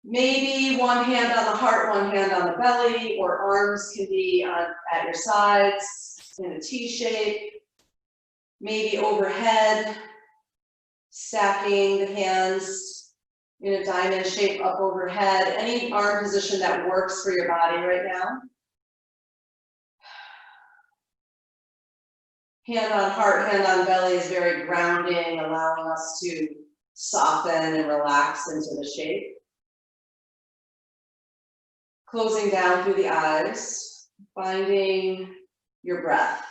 Maybe one hand on the heart, one hand on the belly, or arms can be at your sides in a T shape. Maybe overhead, stacking the hands in a diamond shape up overhead. Any arm position that works for your body right now. Hand on heart, hand on belly is very grounding, allowing us to soften and relax into the shape. Closing down through the eyes, finding your breath.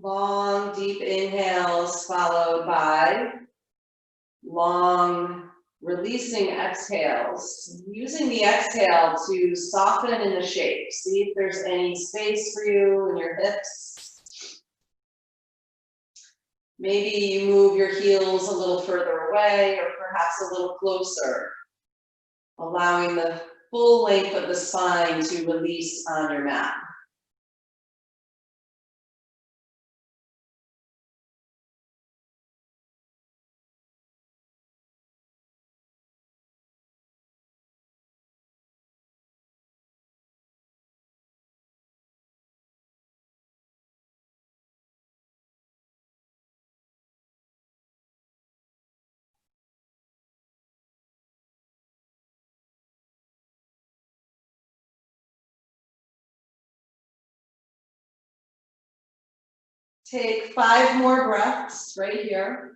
Long, deep inhales followed by long, releasing exhales. Using the exhale to soften in the shape. See if there's any space for you in your hips. Maybe you move your heels a little further away or perhaps a little closer, allowing the full length of the spine to release on your mat. Take 5 more breaths right here.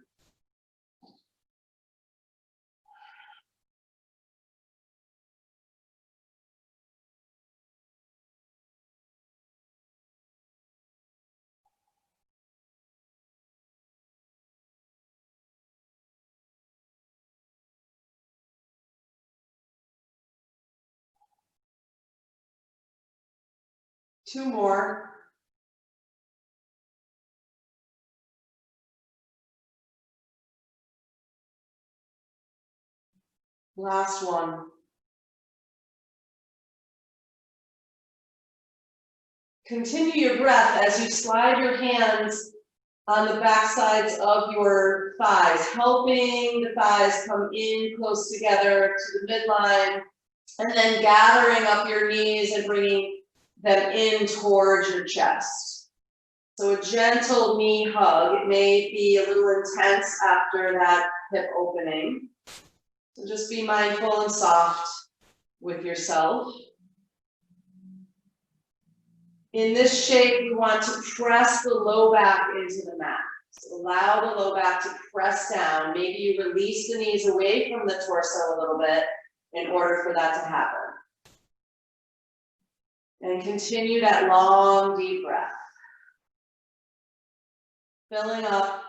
Two more. Last one. Continue your breath as you slide your hands on the back sides of your thighs, helping the thighs come in close together to the midline, and then gathering up your knees and bringing them in towards your chest. So a gentle knee hug. It may be a little intense after that hip opening. So just be mindful and soft with yourself. In this shape, we want to press the low back into the mat. So allow the low back to press down. Maybe you release the knees away from the torso a little bit in order for that to happen. And continue that long, deep breath. Filling up,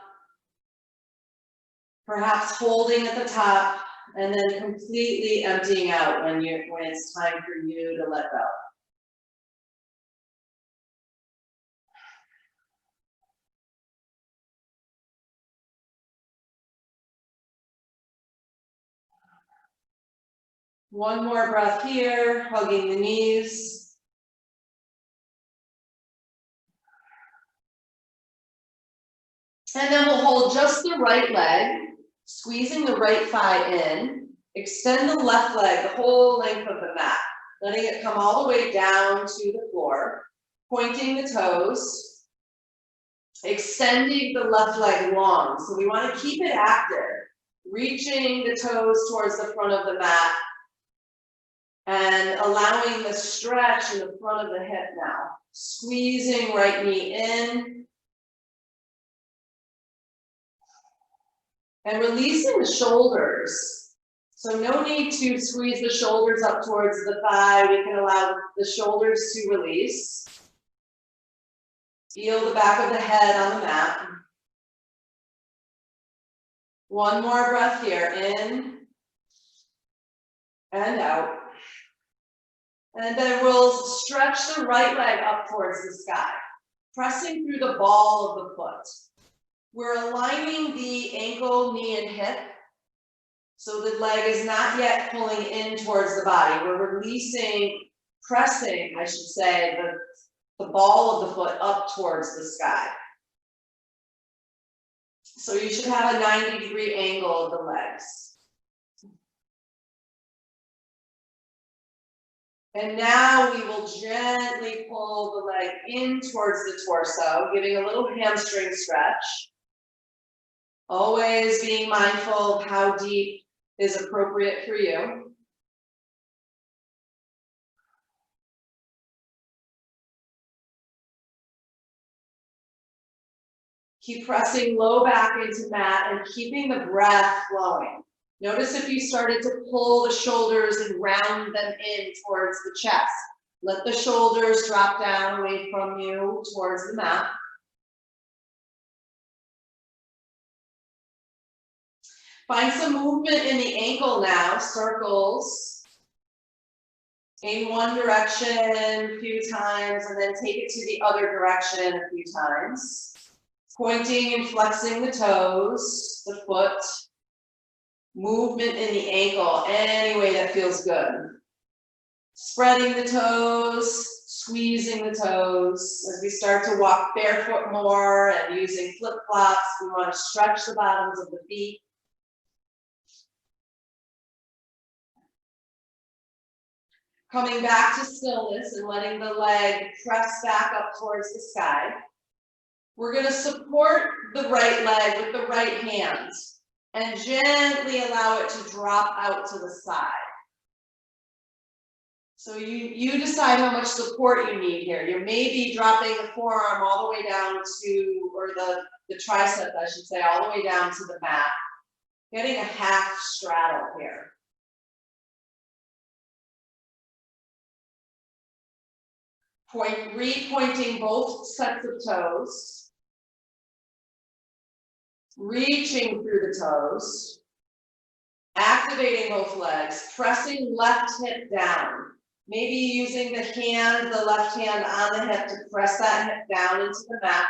perhaps holding at the top, and then completely emptying out when it's time for you to let go. One more breath here, hugging the knees. And then we'll hold just the right leg, squeezing the right thigh in. Extend the left leg the whole length of the mat, letting it come all the way down to the floor, pointing the toes, extending the left leg long. So we want to keep it active, reaching the toes towards the front of the mat, and allowing the stretch in the front of the hip now. Squeezing right knee in. And releasing the shoulders. So no need to squeeze the shoulders up towards the thigh. We can allow the shoulders to release. Feel the back of the head on the mat. One more breath here, in and out. And then we'll stretch the right leg up towards the sky, pressing through the ball of the foot. We're aligning the ankle, knee, and hip, so the leg is not yet pulling in towards the body. We're releasing, pressing, I should say, the ball of the foot up towards the sky. So you should have a 90-degree angle of the legs. And now we will gently pull the leg in towards the torso, giving a little hamstring stretch. Always being mindful of how deep is appropriate for you. Keep pressing low back into mat and keeping the breath flowing. Notice if you started to pull the shoulders and round them in towards the chest. Let the shoulders drop down away from you towards the mat. Find some movement in the ankle now, circles in one direction a few times, and then take it to the other direction a few times. Pointing and flexing the toes, the foot, movement in the ankle, any way that feels good. Spreading the toes, squeezing the toes. As we start to walk barefoot more and using flip-flops, we want to stretch the bottoms of the feet. Coming back to stillness and letting the leg press back up towards the sky. We're going to support the right leg with the right hand and gently allow it to drop out to the side. So you decide how much support you need here. You may be dropping the forearm all the way down to, or the tricep, I should say, all the way down to the mat. Getting a half straddle here. Repointing both sets of toes. Reaching through the toes. Activating both legs. Pressing left hip down. Maybe using the left hand on the hip to press that hip down into the mat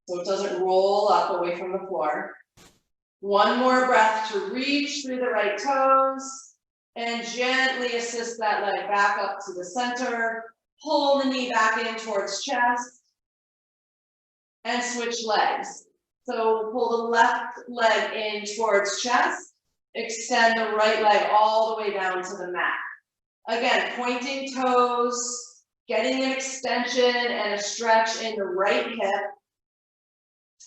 so it doesn't roll up away from the floor. One more breath to reach through the right toes and gently assist that leg back up to the center. Pull the knee back in towards chest and switch legs. So pull the left leg in towards chest, extend the right leg all the way down to the mat. Again, pointing toes, getting an extension and a stretch in the right hip.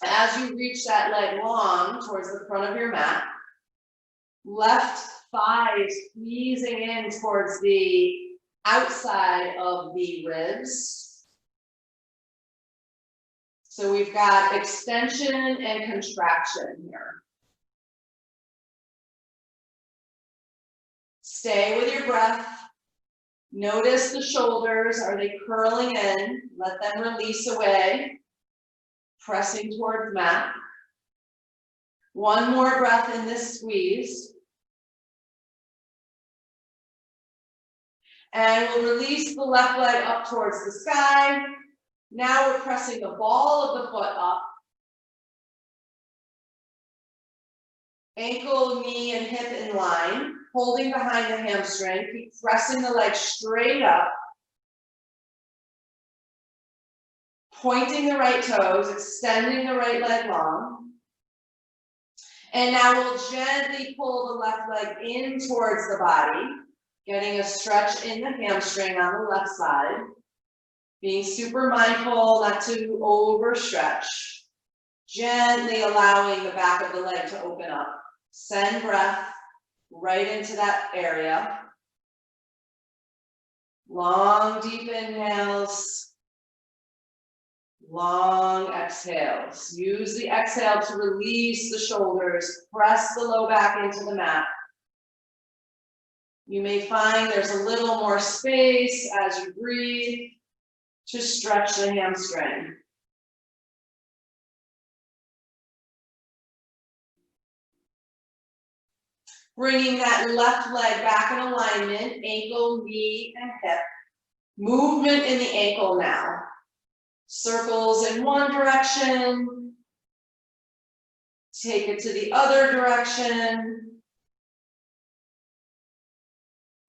As you reach that leg long towards the front of your mat, left thigh squeezing in towards the outside of the ribs. So we've got extension and contraction here. Stay with your breath. Notice the shoulders. Are they curling in? Let them release away. Pressing towards mat. One more breath in this squeeze. And we'll release the left leg up towards the sky. Now we're pressing the ball of the foot up. Ankle, knee, and hip in line. Holding behind the hamstring. Keep pressing the leg straight up. Pointing the right toes, extending the right leg long. And now we'll gently pull the left leg in towards the body. Getting a stretch in the hamstring on the left side. Being super mindful not to overstretch. Gently allowing the back of the leg to open up. Send breath right into that area. Long, deep inhales. Long exhales. Use the exhale to release the shoulders. Press the low back into the mat. You may find there's a little more space as you breathe to stretch the hamstring. Bringing that left leg back in alignment, ankle, knee, and hip. Movement in the ankle now. Circles in one direction. Take it to the other direction.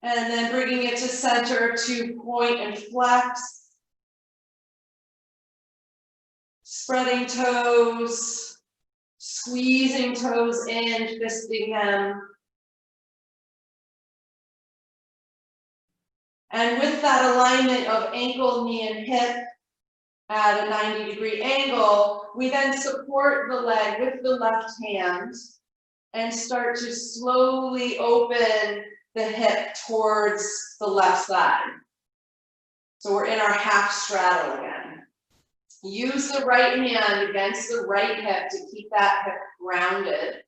And then bringing it to center to point and flex. Spreading toes, squeezing toes in, fisting them. And with that alignment of ankle, knee, and hip at a 90-degree angle, we then support the leg with the left hand and start to slowly open the hip towards the left side. So we're in our half straddle again. Use the right hand against the right hip to keep that hip grounded.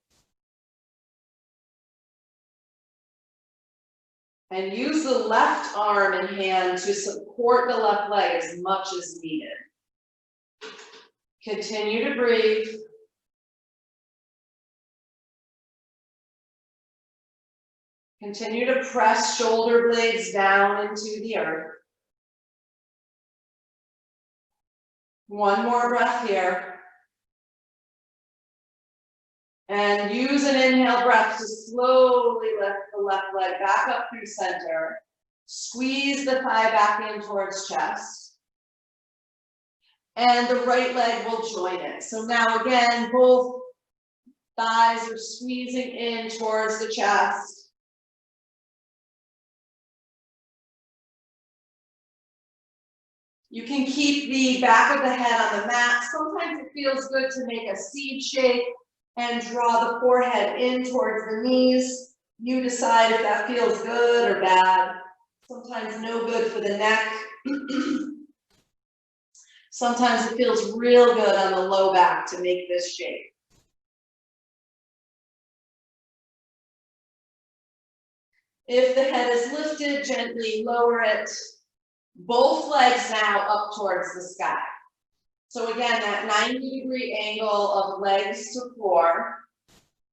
And use the left arm and hand to support the left leg as much as needed. Continue to breathe. Continue to press shoulder blades down into the earth. One more breath here. And use an inhale breath to slowly lift the left leg back up through center. Squeeze the thigh back in towards chest. And the right leg will join it. So now again, both thighs are squeezing in towards the chest. You can keep the back of the head on the mat. Sometimes it feels good to make a seed shape and draw the forehead in towards the knees. You decide if that feels good or bad. Sometimes no good for the neck. Sometimes it feels real good on the low back to make this shape. If the head is lifted, gently lower it. Both legs now up towards the sky. So again, that 90-degree angle of legs to floor,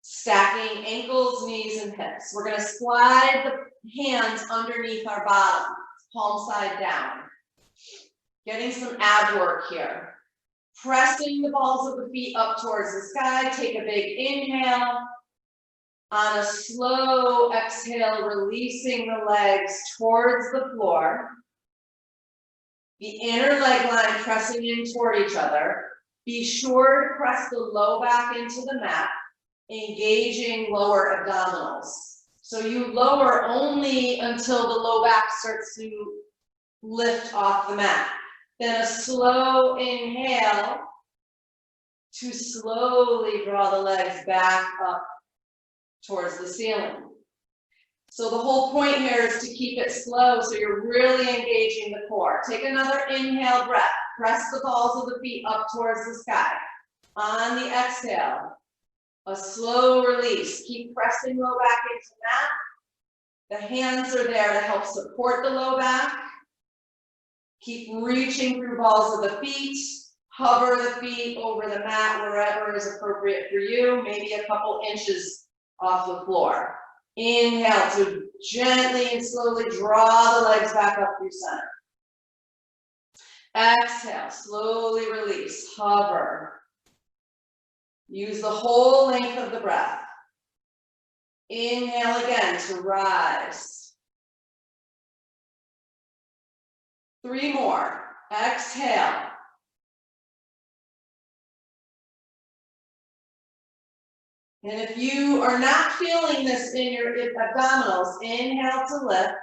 stacking ankles, knees, and hips. We're gonna slide the hands underneath our bottom, palm side down. Getting some ab work here. Pressing the balls of the feet up towards the sky. Take a big inhale. On a slow exhale, releasing the legs towards the floor. The inner leg line pressing in toward each other. Be sure to press the low back into the mat, engaging lower abdominals. So you lower only until the low back starts to lift off the mat. Then a slow inhale to slowly draw the legs back up towards the ceiling. So the whole point here is to keep it slow so you're really engaging the core. Take another inhale breath. Press the balls of the feet up towards the sky. On the exhale, a slow release. Keep pressing low back into mat. The hands are there to help support the low back. Keep reaching through balls of the feet. Hover the feet over the mat wherever is appropriate for you, maybe a couple inches off the floor. Inhale to gently and slowly draw the legs back up through center. Exhale, slowly release, hover. Use the whole length of the breath. Inhale again to rise. 3 more. Exhale. And if you are not feeling this in your abdominals, inhale to lift.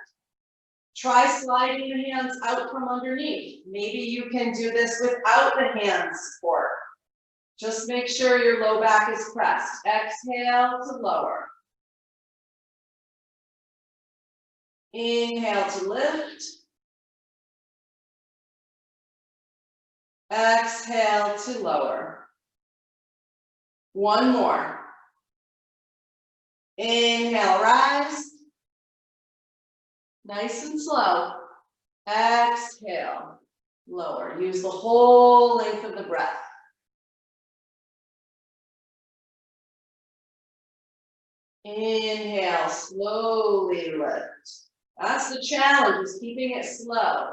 Try sliding the hands out from underneath. Maybe you can do this without the hand support. Just make sure your low back is pressed. Exhale to lower. Inhale to lift. Exhale to lower. 1 more. Inhale, rise. Nice and slow. Exhale, lower. Use the whole length of the breath. Inhale, slowly lift. That's the challenge, is keeping it slow.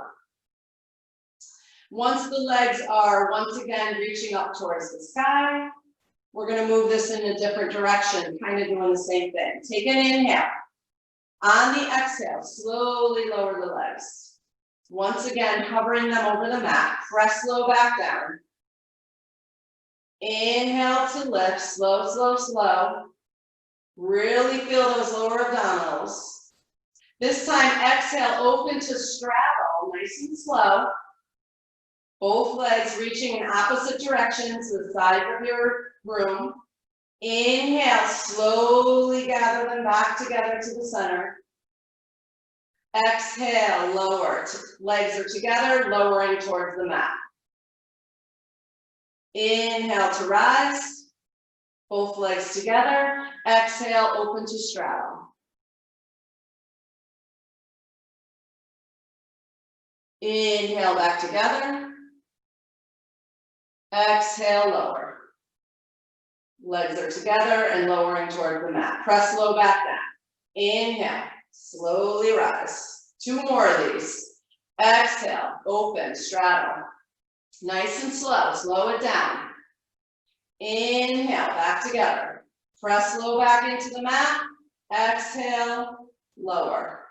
Once the legs are once again reaching up towards the sky, we're going to move this in a different direction, kind of doing the same thing. Take an inhale. On the exhale, slowly lower the legs. Once again, hovering them over the mat. Press low back down. Inhale to lift, slow, slow, slow. Really feel those lower abdominals. This time, exhale, open to straddle, nice and slow. Both legs reaching in opposite directions to the side of your room. Inhale, slowly gather them back together to the center. Exhale, lower. Legs are together, lowering towards the mat. Inhale to rise. Both legs together. Exhale, open to straddle. Inhale, back together. Exhale, lower. Legs are together and lowering toward the mat. Press low back down. Inhale, slowly rise. 2 more of these. Exhale, open, straddle. Nice and slow, slow it down. Inhale, back together. Press low back into the mat. Exhale, lower.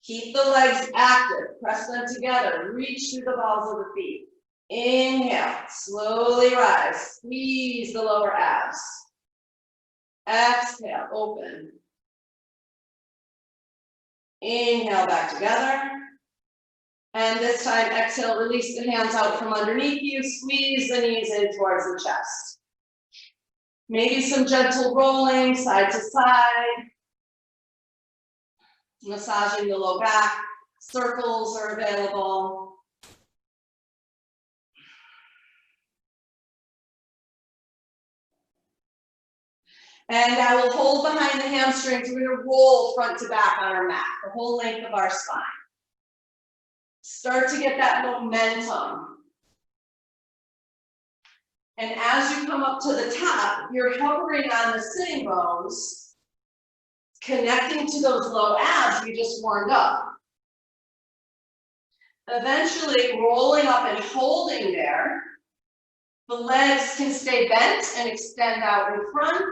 Keep the legs active. Press them together. Reach through the balls of the feet. Inhale, slowly rise. Squeeze the lower abs. Exhale, open. Inhale, back together. And this time, exhale, release the hands out from underneath you. Squeeze the knees in towards the chest. Maybe some gentle rolling side to side. Massaging the low back. Circles are available. And I will hold behind the hamstrings. We're going to roll front to back on our mat, the whole length of our spine. Start to get that momentum. And as you come up to the top, you're hovering on the sitting bones, connecting to those low abs you just warmed up. Eventually rolling up and holding there. The legs can stay bent and extend out in front.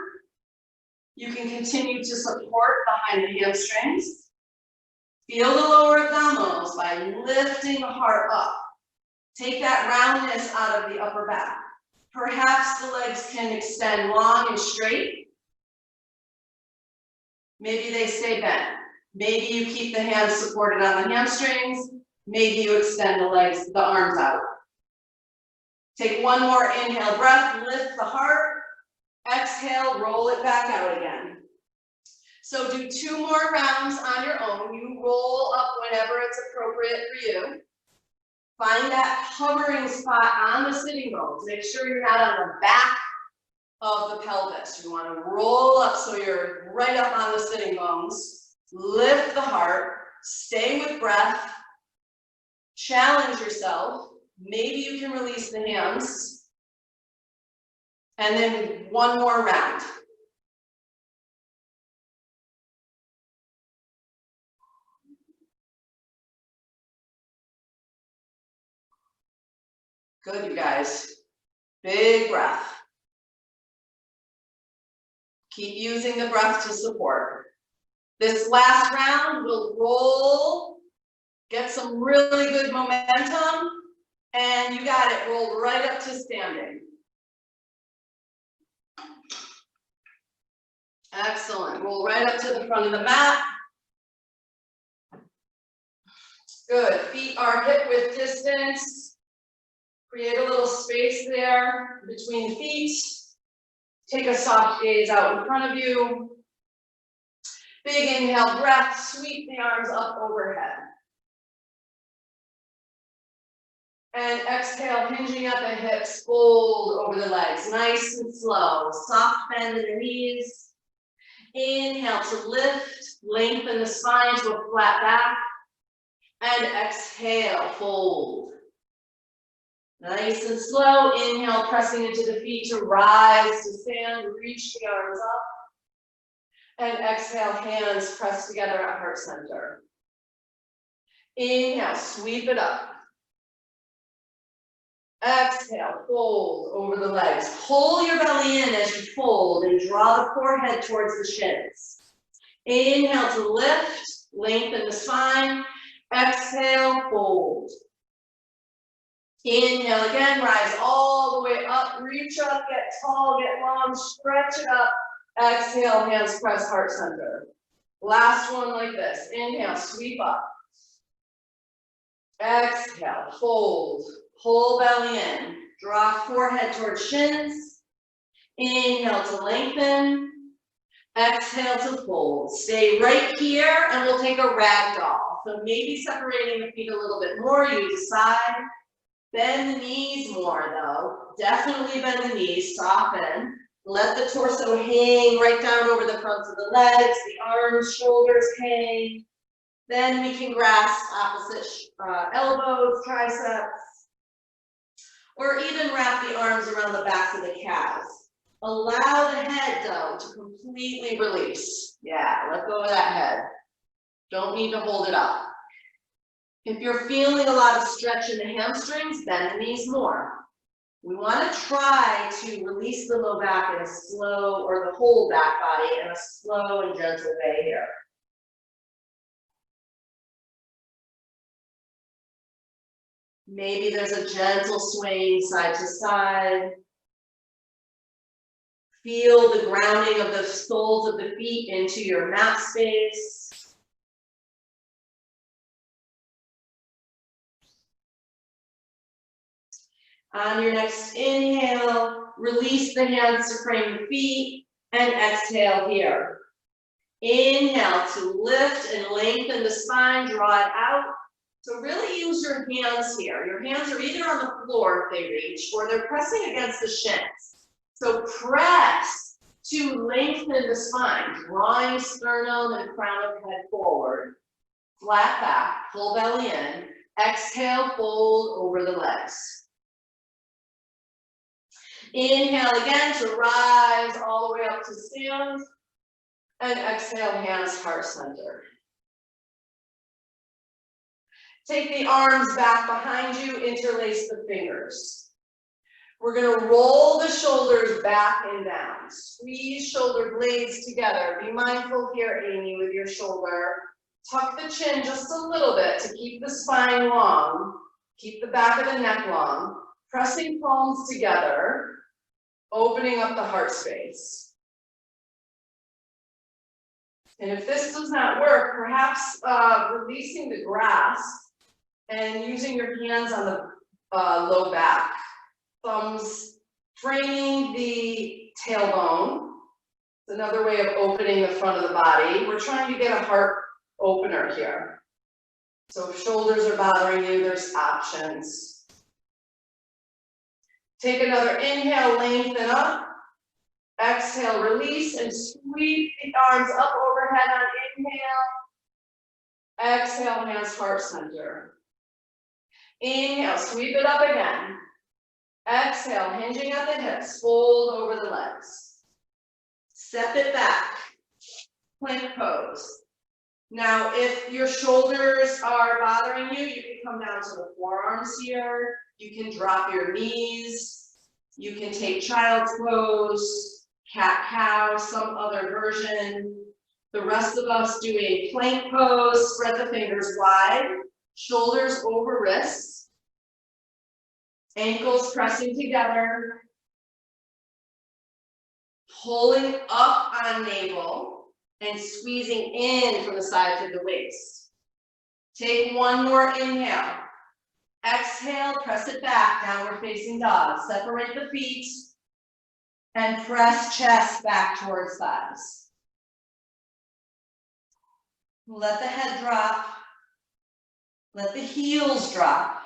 You can continue to support behind the hamstrings. Feel the lower abdominals by lifting the heart up. Take that roundness out of the upper back. Perhaps the legs can extend long and straight. Maybe they stay bent. Maybe you keep the hands supported on the hamstrings. Maybe you extend the legs, the arms out. Take one more inhale breath, lift the heart. Exhale, roll it back out again. So do 2 more rounds on your own. You roll up whenever it's appropriate for you. Find that hovering spot on the sitting bones. Make sure you're not on the back of the pelvis. You want to roll up so you're right up on the sitting bones. Lift the heart. Stay with breath. Challenge yourself. Maybe you can release the hands. And then 1 more round. Good, you guys. Big breath. Keep using the breath to support. This last round, we'll roll, get some really good momentum, and you got it. Roll right up to standing. Excellent. Roll right up to the front of the mat. Good. Feet are hip width distance. Create a little space there between the feet. Take a soft gaze out in front of you. Big inhale, breath. Sweep the arms up overhead. And exhale, hinging at the hips, fold over the legs. Nice and slow. Soft bend in the knees. Inhale to lift, lengthen the spine to a flat back. And exhale, fold. Nice and slow. Inhale, pressing into the feet to rise to stand. Reach the arms up. And exhale, hands pressed together at heart center. Inhale, sweep it up. Exhale, fold over the legs. Pull your belly in as you fold and draw the forehead towards the shins. Inhale to lift, lengthen the spine. Exhale, fold. Inhale again, rise all the way up, reach up, get tall, get long, stretch it up. Exhale, hands press heart center. Last one like this. Inhale, sweep up. Exhale, fold. Pull belly in. Draw forehead towards shins. Inhale to lengthen. Exhale to fold. Stay right here and we'll take a ragdoll. So maybe separating the feet a little bit more, you decide. Bend the knees more though. Definitely bend the knees, soften. Let the torso hang right down over the fronts of the legs, the arms, shoulders hang. Then we can grasp opposite elbows, triceps, or even wrap the arms around the backs of the calves. Allow the head though to completely release. Yeah, let go of that head. Don't need to hold it up. If you're feeling a lot of stretch in the hamstrings, bend the knees more. We want to try to release the low back in a slow, or the whole back body in a slow and gentle way here. Maybe there's a gentle swaying side to side. Feel the grounding of the soles of the feet into your mat space. On your next inhale, release the hands to frame the feet and exhale here. Inhale to lift and lengthen the spine, draw it out. So really use your hands here. Your hands are either on the floor if they reach, or they're pressing against the shins. So press to lengthen the spine, drawing sternum and crown of head forward. Flat back, full belly in. Exhale, fold over the legs. Inhale again to rise all the way up to stand. And exhale, hands heart center. Take the arms back behind you, interlace the fingers. We're going to roll the shoulders back and down. Squeeze shoulder blades together. Be mindful here, Amy, with your shoulder. Tuck the chin just a little bit to keep the spine long. Keep the back of the neck long. Pressing palms together, opening up the heart space. And if this does not work, perhaps releasing the grasp and using your hands on the low back. Thumbs framing the tailbone. It's another way of opening the front of the body. We're trying to get a heart opener here. So if shoulders are bothering you, there's options. Take another inhale, lengthen up. Exhale, release and sweep the arms up overhead on inhale. Exhale, hands heart center. Inhale, sweep it up again. Exhale, hinging at the hips, fold over the legs. Step it back, plank pose. Now, if your shoulders are bothering you, you can come down to the forearms here. You can drop your knees. You can take child's pose, cat-cow, some other version. The rest of us doing plank pose, spread the fingers wide, shoulders over wrists, ankles pressing together, pulling up on navel and squeezing in from the sides of the waist. Take one more inhale. Exhale, press it back, downward facing dog. Separate the feet and press chest back towards thighs. Let the head drop. Let the heels drop.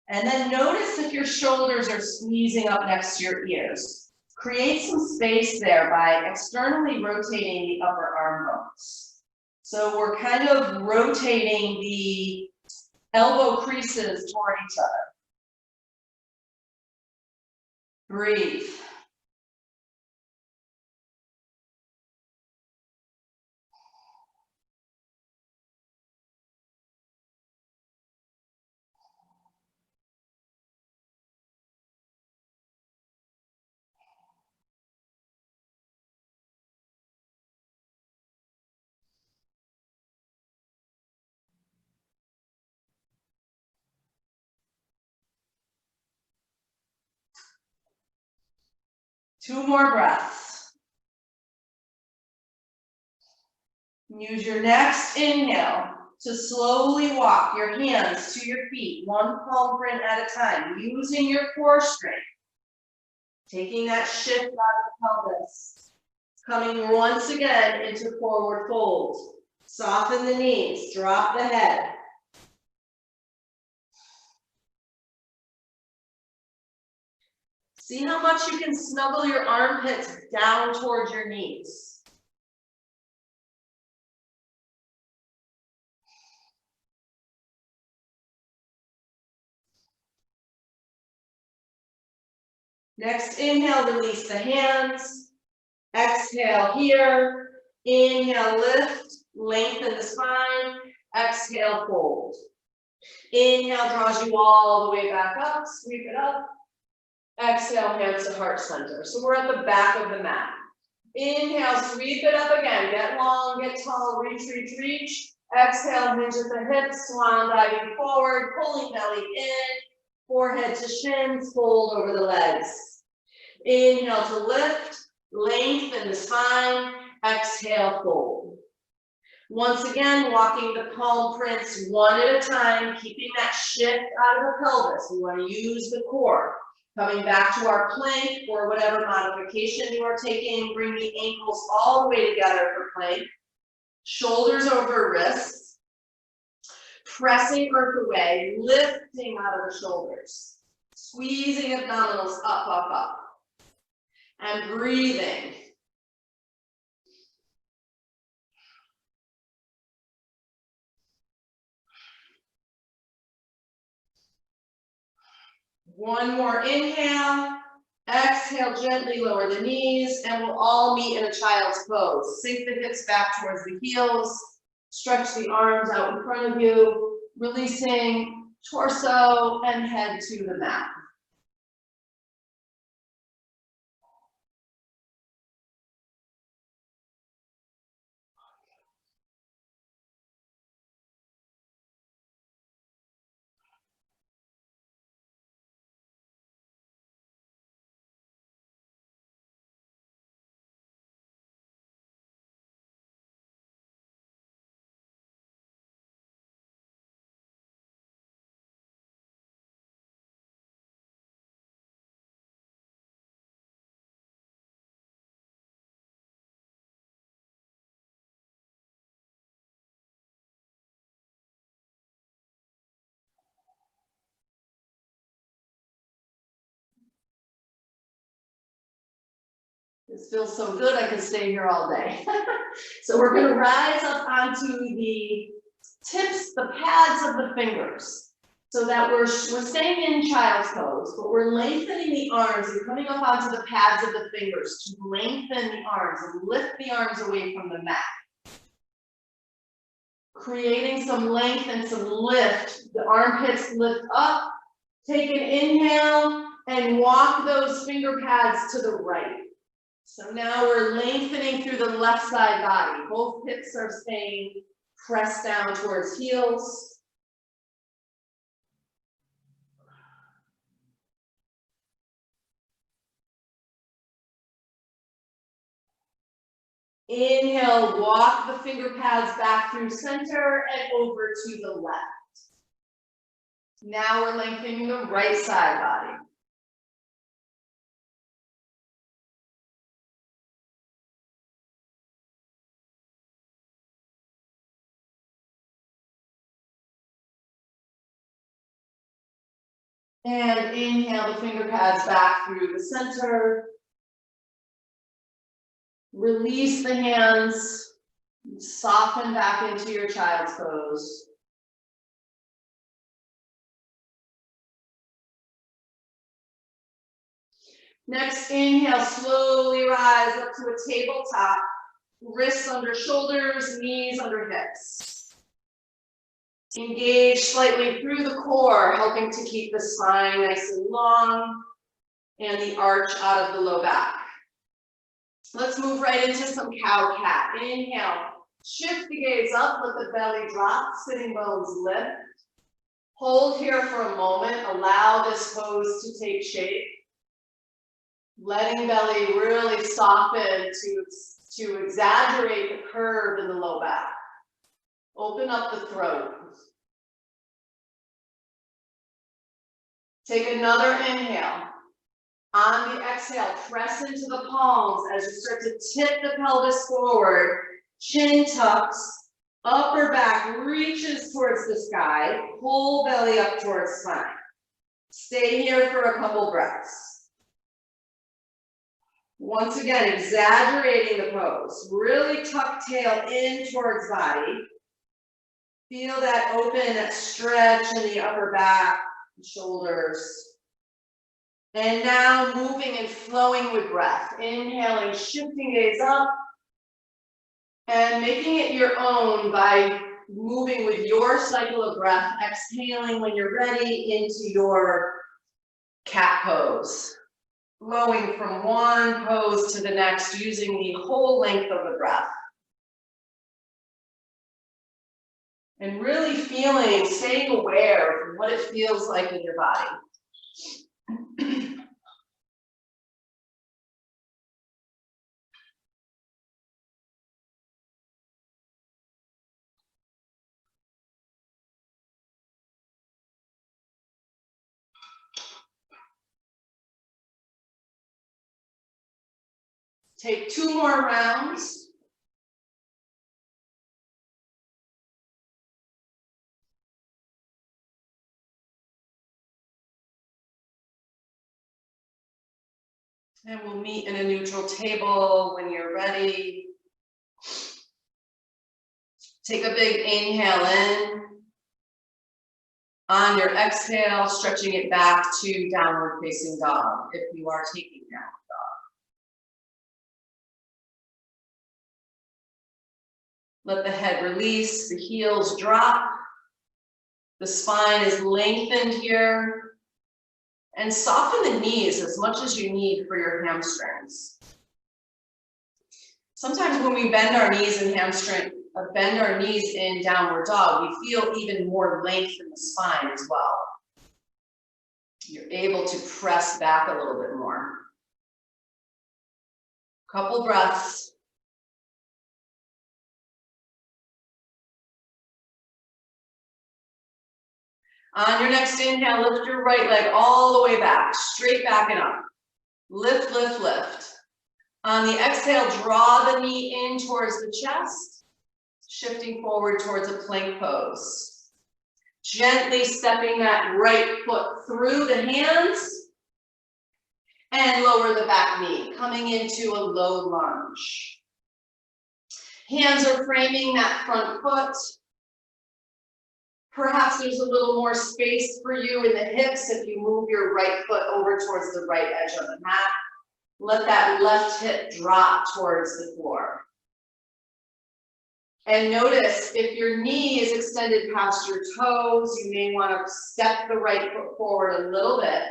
And then notice if your shoulders are squeezing up next to your ears. Create some space there by externally rotating the upper arm bones. So we're kind of rotating the elbow creases toward each other. Breathe. 2 more breaths. Use your next inhale to slowly walk your hands to your feet, 1 palm print at a time, using your core strength. Taking that shift out of the pelvis. Coming once again into forward fold. Soften the knees, drop the head. See how much you can snuggle your armpits down towards your knees. Next inhale, release the hands. Exhale here. Inhale, lift, lengthen the spine. Exhale, fold. Inhale draws you all the way back up, sweep it up. Exhale, hands to heart center. So we're at the back of the mat. Inhale, sweep it up again. Get long, get tall, reach, reach, reach. Exhale, hinge at the hips, swan diving forward, pulling belly in, forehead to shins, fold over the legs. Inhale to lift, lengthen the spine. Exhale, fold. Once again, walking the palm prints 1 at a time, keeping that shift out of the pelvis. We want to use the core. Coming back to our plank or whatever modification you are taking, bring the ankles all the way together for plank. Shoulders over wrists. Pressing earth away, lifting out of the shoulders. Squeezing abdominals up, up, up. And breathing. One more inhale. Exhale, gently lower the knees, and we'll all meet in a child's pose. Sink the hips back towards the heels. Stretch the arms out in front of you, releasing torso and head to the mat. This feels so good, I could stay here all day. So we're going to rise up onto the tips, the pads of the fingers, so that we're staying in child's pose, but we're lengthening the arms and coming up onto the pads of the fingers to lengthen the arms and lift the arms away from the mat. Creating some length and some lift. The armpits lift up. Take an inhale and walk those finger pads to the right. So now we're lengthening through the left side body. Both hips are staying pressed down towards heels. Inhale, walk the finger pads back through center and over to the left. Now we're lengthening the right side body. And inhale the finger pads back through the center. Release the hands. Soften back into your child's pose. Next, inhale, slowly rise up to a tabletop. Wrists under shoulders, knees under hips. Engage slightly through the core, helping to keep the spine nice and long and the arch out of the low back. Let's move right into some cow-cat. Inhale, shift the gaze up, let the belly drop, sitting bones lift. Hold here for a moment, allow this pose to take shape. Letting belly really soften to exaggerate the curve in the low back. Open up the throat. Take another inhale. On the exhale, press into the palms as you start to tip the pelvis forward, chin tucks, upper back reaches towards the sky, pull belly up towards spine. Stay here for a couple breaths. Once again, exaggerating the pose. Really tuck tail in towards body. Feel that open, that stretch in the upper back, shoulders. And now moving and flowing with breath. Inhaling, shifting gaze up. And making it your own by moving with your cycle of breath. Exhaling when you're ready into your cat pose. Flowing from one pose to the next using the whole length of the breath. And really feeling, staying aware of what it feels like in your body. Take 2 more rounds. And we'll meet in a neutral table when you're ready. Take a big inhale in. On your exhale, stretching it back to downward facing dog if you are taking downward dog. Let the head release, the heels drop. The spine is lengthened here. And soften the knees as much as you need for your hamstrings. Sometimes when we bend our knees in bend our knees in downward dog, we feel even more length in the spine as well. You're able to press back a little bit more. Couple breaths. On your next inhale, lift your right leg all the way back, straight back and up. Lift, lift, lift. On the exhale, draw the knee in towards the chest, shifting forward towards a plank pose. Gently stepping that right foot through the hands and lower the back knee, coming into a low lunge. Hands are framing that front foot. Perhaps there's a little more space for you in the hips if you move your right foot over towards the right edge of the mat. Let that left hip drop towards the floor. And notice if your knee is extended past your toes, you may want to step the right foot forward a little bit.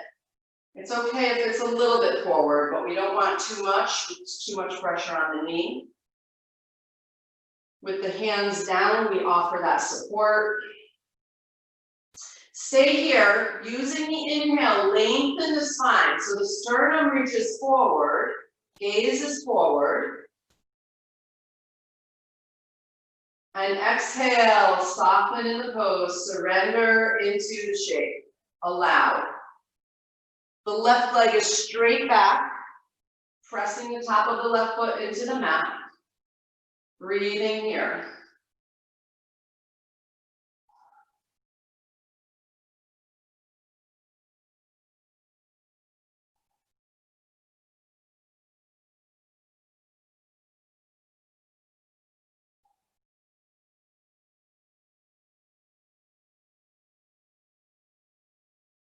It's okay if it's a little bit forward, but we don't want too much. It's too much pressure on the knee. With the hands down, we offer that support. Stay here, using the inhale, lengthen the spine. So the sternum reaches forward, gaze is forward. And exhale, soften in the pose, surrender into the shape. Allow. The left leg is straight back, pressing the top of the left foot into the mat. Breathing here.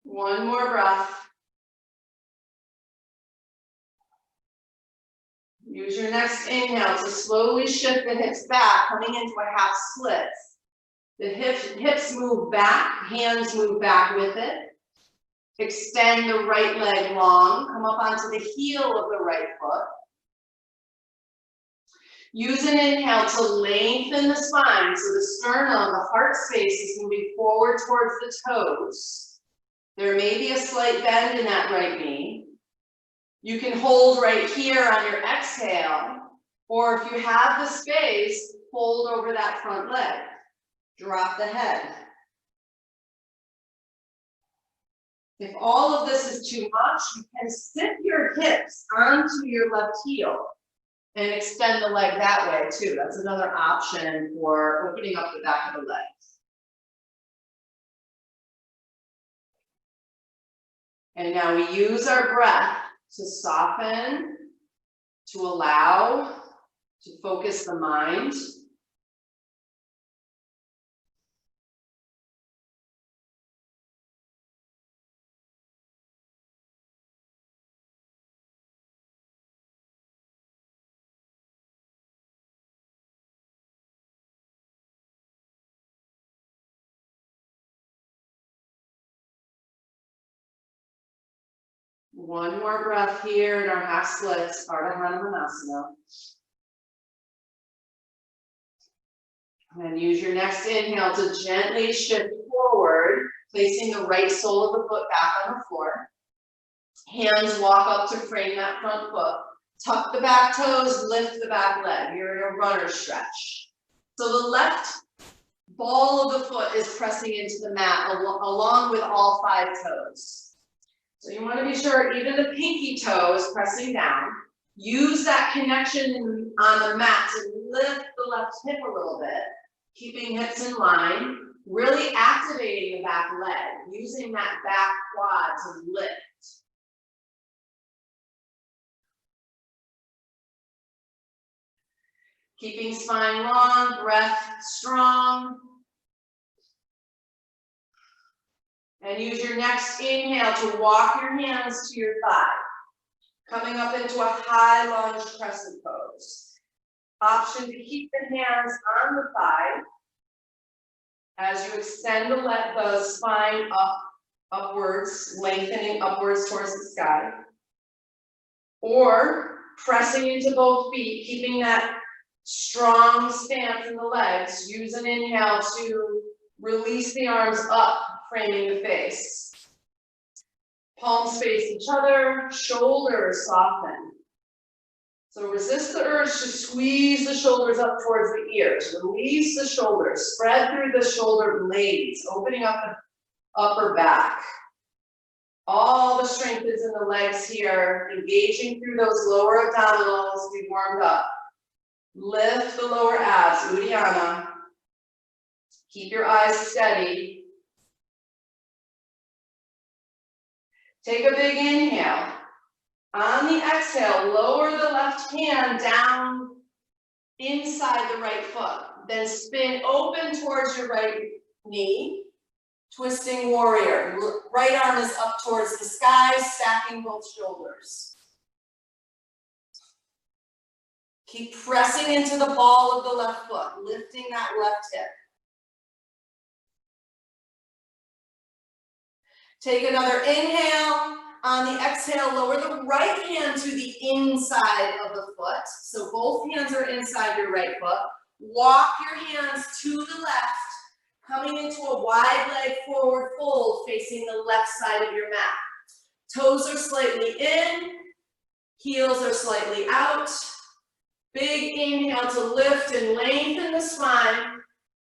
One more breath. Use your next inhale to slowly shift the hips back, coming into a half split. The hips move back, hands move back with it. Extend the right leg long, come up onto the heel of the right foot. Use an inhale to lengthen the spine so the sternum, the heart space is moving forward towards the toes. There may be a slight bend in that right knee. You can hold right here on your exhale, or if you have the space, fold over that front leg. Drop the head. If all of this is too much, you can sit your hips onto your left heel and extend the leg that way too. That's another option for opening up the back of the legs. And now we use our breath to soften, to allow, to focus the mind. One more breath here in our half splits, Ardha Hanumanasana. And use your next inhale to gently shift forward, placing the right sole of the foot back on the floor. Hands walk up to frame that front foot. Tuck the back toes, lift the back leg. You're in a runner stretch. So the left ball of the foot is pressing into the mat along with all 5 toes. So you want to be sure even the pinky toe is pressing down. Use that connection on the mat to lift the left hip a little bit, keeping hips in line, really activating the back leg, using that back quad to lift. Keeping spine long, breath strong. And use your next inhale to walk your hands to your thigh. Coming up into a high lunge crescent pose. Option to keep the hands on the thigh as you extend the spine upwards, lengthening upwards towards the sky. Or pressing into both feet, keeping that strong stance in the legs. Use an inhale to release the arms up, framing the face. Palms face each other, shoulders soften. So resist the urge to squeeze the shoulders up towards the ears. Release the shoulders, spread through the shoulder blades, opening up the upper back. All the strength is in the legs here, engaging through those lower abdominals. We warmed up. Lift the lower abs, Uddiyana. Keep your eyes steady. Take a big inhale. On the exhale, lower the left hand down inside the right foot. Then spin open towards your right knee. Twisting warrior. Right arm is up towards the sky, stacking both shoulders. Keep pressing into the ball of the left foot, lifting that left hip. Take another inhale. On the exhale, lower the right hand to the inside of the foot. So both hands are inside your right foot. Walk your hands to the left, coming into a wide leg forward fold, facing the left side of your mat. Toes are slightly in, heels are slightly out. Big inhale to lift and lengthen the spine.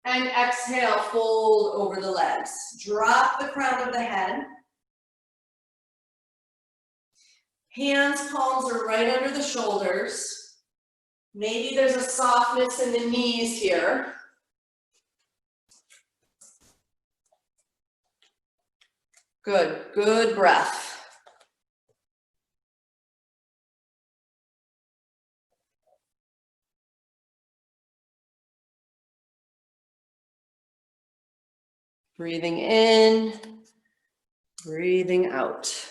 And exhale, fold over the legs. Drop the crown of the head. Hands, palms are right under the shoulders. Maybe there's a softness in the knees here. Good, good breath. Breathing in, breathing out.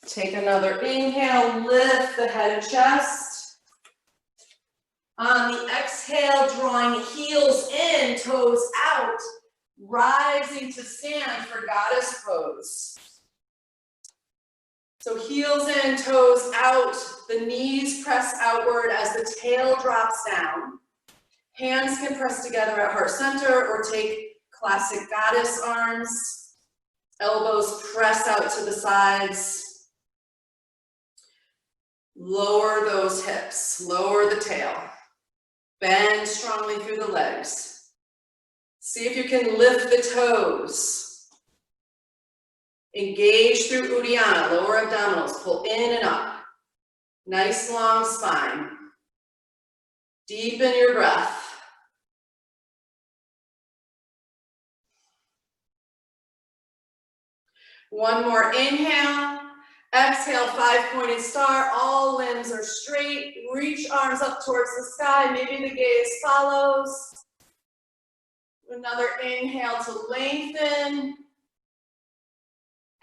Take another inhale, lift the head and chest. On the exhale, drawing heels in, toes out, rising to stand for goddess pose. So heels in, toes out, the knees press outward as the tail drops down. Hands can press together at heart center or take classic goddess arms. Elbows press out to the sides. Lower those hips, lower the tail. Bend strongly through the legs. See if you can lift the toes. Engage through Uddiyana, lower abdominals, pull in and up. Nice long spine. Deepen your breath. One more inhale. Exhale, 5-pointed star. All limbs are straight. Reach arms up towards the sky. Maybe the gaze follows. Another inhale to lengthen.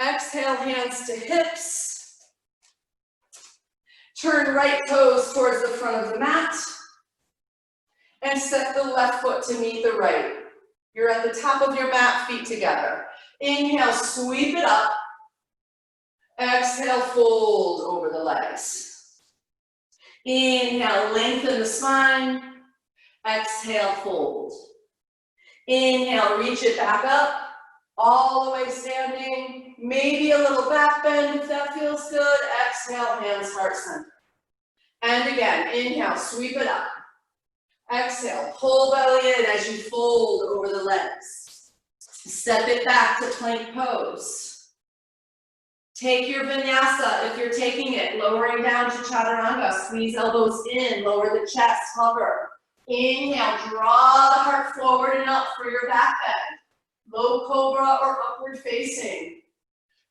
Exhale, hands to hips. Turn right toes towards the front of the mat. And step the left foot to meet the right. You're at the top of your mat, feet together. Inhale, sweep it up. Exhale, fold over the legs. Inhale, lengthen the spine. Exhale, fold. Inhale, reach it back up. All the way standing. Maybe a little back bend if that feels good. Exhale, hands heart center. And again, inhale, sweep it up. Exhale, pull belly in as you fold over the legs. Step it back to plank pose. Take your vinyasa if you're taking it, lowering down to chaturanga. Squeeze elbows in, lower the chest, hover. Inhale, draw the heart forward and up for your back bend. Low cobra or upward facing.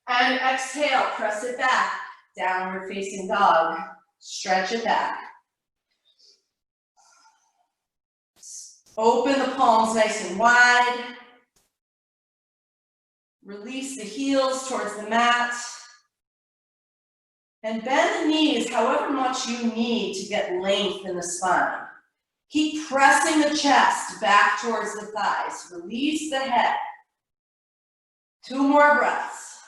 And exhale, press it back. Downward facing dog. Stretch it back. Open the palms nice and wide. Release the heels towards the mat. And bend the knees however much you need to get length in the spine. Keep pressing the chest back towards the thighs. Release the head. 2 more breaths.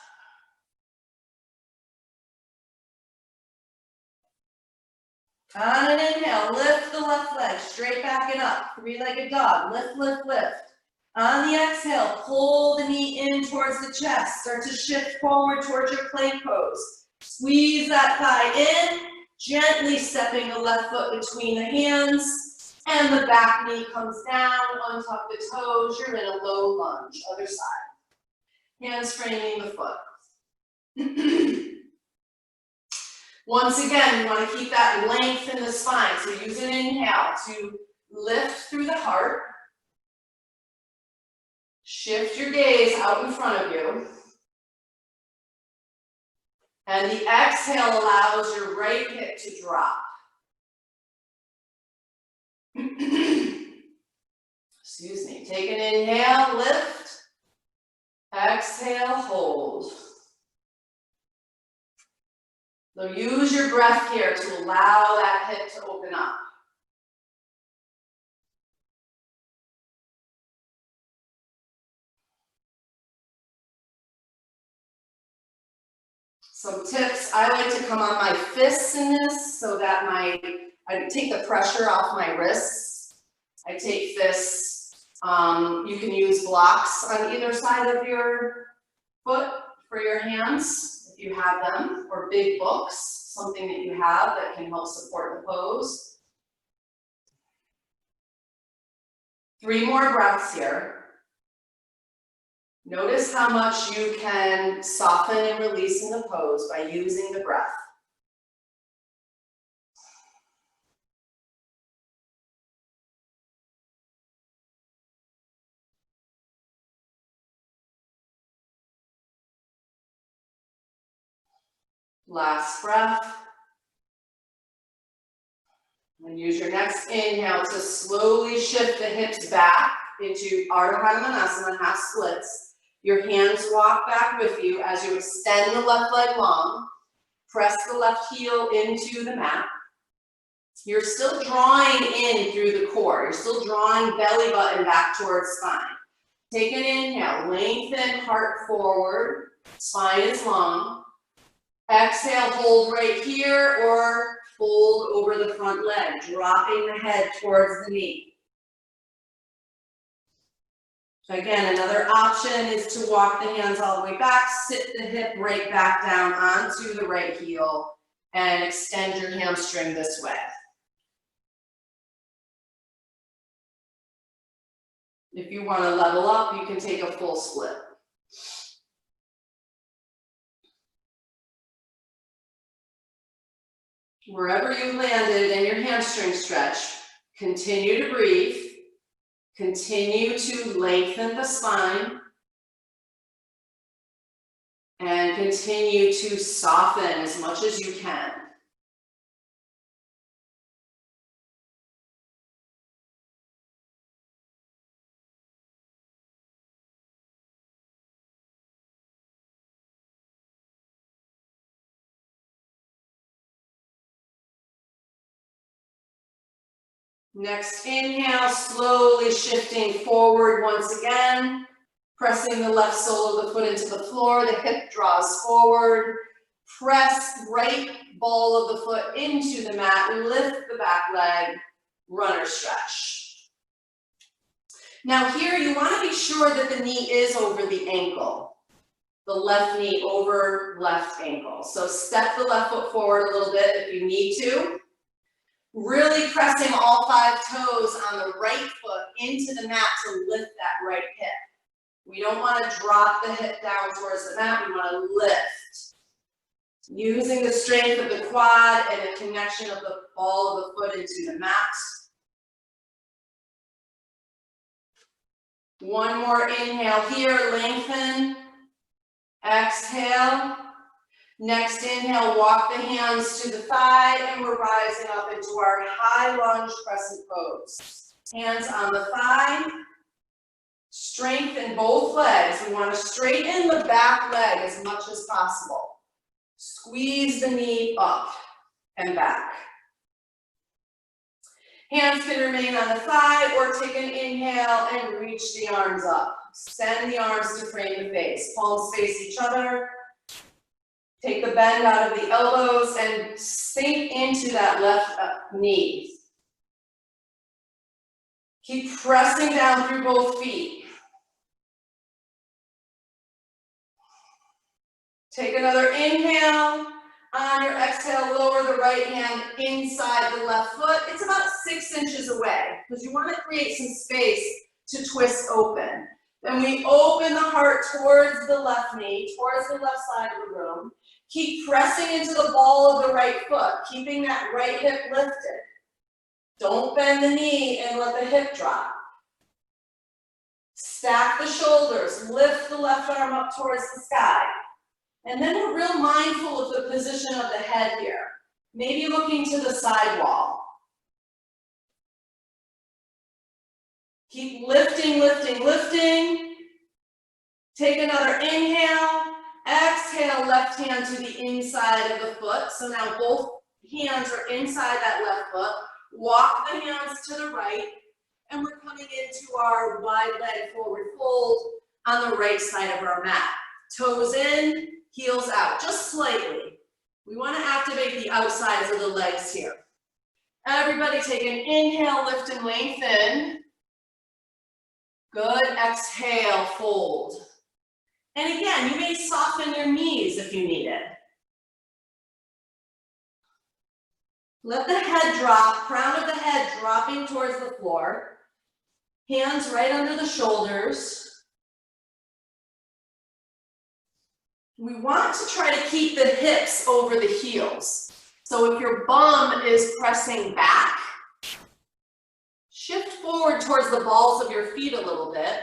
On an inhale, lift the left leg straight back and up. 3-legged dog. Lift, lift, lift. On the exhale, pull the knee in towards the chest. Start to shift forward towards your plank pose. Squeeze that thigh in, gently stepping the left foot between the hands, and the back knee comes down, untuck the toes, you're in a low lunge, other side. Hands framing the foot. Once again, you want to keep that length in the spine, so use an inhale to lift through the heart. Shift your gaze out in front of you. And the exhale allows your right hip to drop. Excuse me. Take an inhale, lift. Exhale, hold. So use your breath here to allow that hip to open up. Some tips, I like to come on my fists in this so that I take the pressure off my wrists. I take fists, you can use blocks on either side of your foot for your hands, if you have them, or big books, something that you have that can help support the pose. 3 more breaths here. Notice how much you can soften and release in the pose by using the breath. Last breath. And use your next inhale to slowly shift the hips back into Ardha Hanumanasana, half splits. Your hands walk back with you as you extend the left leg long. Press the left heel into the mat. You're still drawing in through the core. You're still drawing belly button back towards spine. Take an inhale, lengthen heart forward. Spine is long. Exhale, hold right here or fold over the front leg, dropping the head towards the knee. Again, another option is to walk the hands all the way back, sit the hip right back down onto the right heel, and extend your hamstring this way. If you want to level up, you can take a full split. Wherever you landed in your hamstring stretch, continue to breathe. Continue to lengthen the spine. And continue to soften as much as you can. Next inhale, slowly shifting forward once again, pressing the left sole of the foot into the floor, the hip draws forward, press right ball of the foot into the mat, lift the back leg, runner stretch. Now here you want to be sure that the knee is over the ankle, the left knee over left ankle. So step the left foot forward a little bit if you need to. Really pressing all 5 toes on the right foot into the mat to lift that right hip. We don't want to drop the hip down towards the mat, we want to lift. Using the strength of the quad and the connection of the ball of the foot into the mat. One more inhale here, lengthen. Exhale. Next inhale, walk the hands to the thigh, and we're rising up into our high lunge crescent pose. Hands on the thigh. Strengthen both legs. We want to straighten the back leg as much as possible. Squeeze the knee up and back. Hands can remain on the thigh or take an inhale and reach the arms up. Extend the arms to frame the face. Palms face each other. Take the bend out of the elbows and sink into that left knee. Keep pressing down through both feet. Take another inhale. On your exhale, lower the right hand inside the left foot. It's about 6 inches away because you want to create some space to twist open. Then we open the heart towards the left knee, towards the left side of the room. Keep pressing into the ball of the right foot, keeping that right hip lifted. Don't bend the knee and let the hip drop. Stack the shoulders, lift the left arm up towards the sky. And then we're real mindful of the position of the head here. Maybe looking to the side wall. Keep lifting, lifting, lifting. Take another inhale. Exhale, left hand to the inside of the foot. So now both hands are inside that left foot. Walk the hands to the right. And we're coming into our wide leg forward fold on the right side of our mat. Toes in, heels out, just slightly. We want to activate the outsides of the legs here. Everybody take an inhale, lift and lengthen. Good, exhale, fold. And again, you may soften your knees if you need it. Let the head drop, crown of the head dropping towards the floor. Hands right under the shoulders. We want to try to keep the hips over the heels. So if your bum is pressing back, shift forward towards the balls of your feet a little bit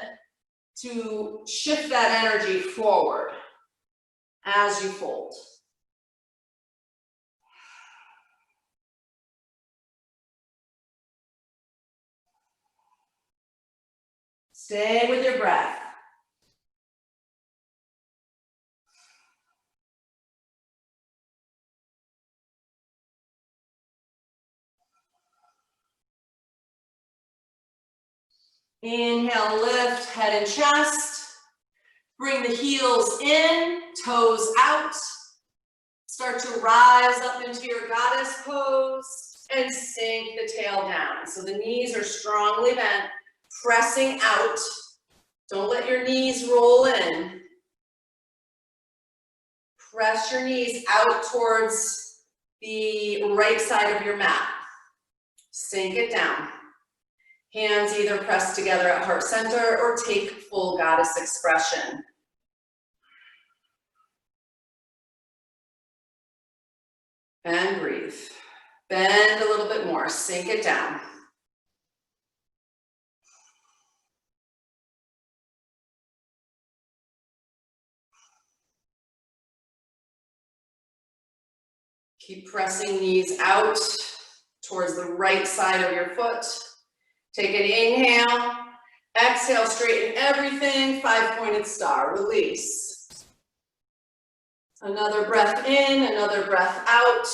to shift that energy forward as you fold. Stay with your breath. Inhale, lift, head and chest. Bring the heels in, toes out. Start to rise up into your goddess pose and sink the tail down. So the knees are strongly bent, pressing out. Don't let your knees roll in. Press your knees out towards the right side of your mat. Sink it down. Hands either press together at heart center or take full goddess expression. And breathe. Bend a little bit more, sink it down. Keep pressing knees out towards the right side of your foot. Take an inhale, exhale, straighten everything, 5-pointed star, release. Another breath in, another breath out.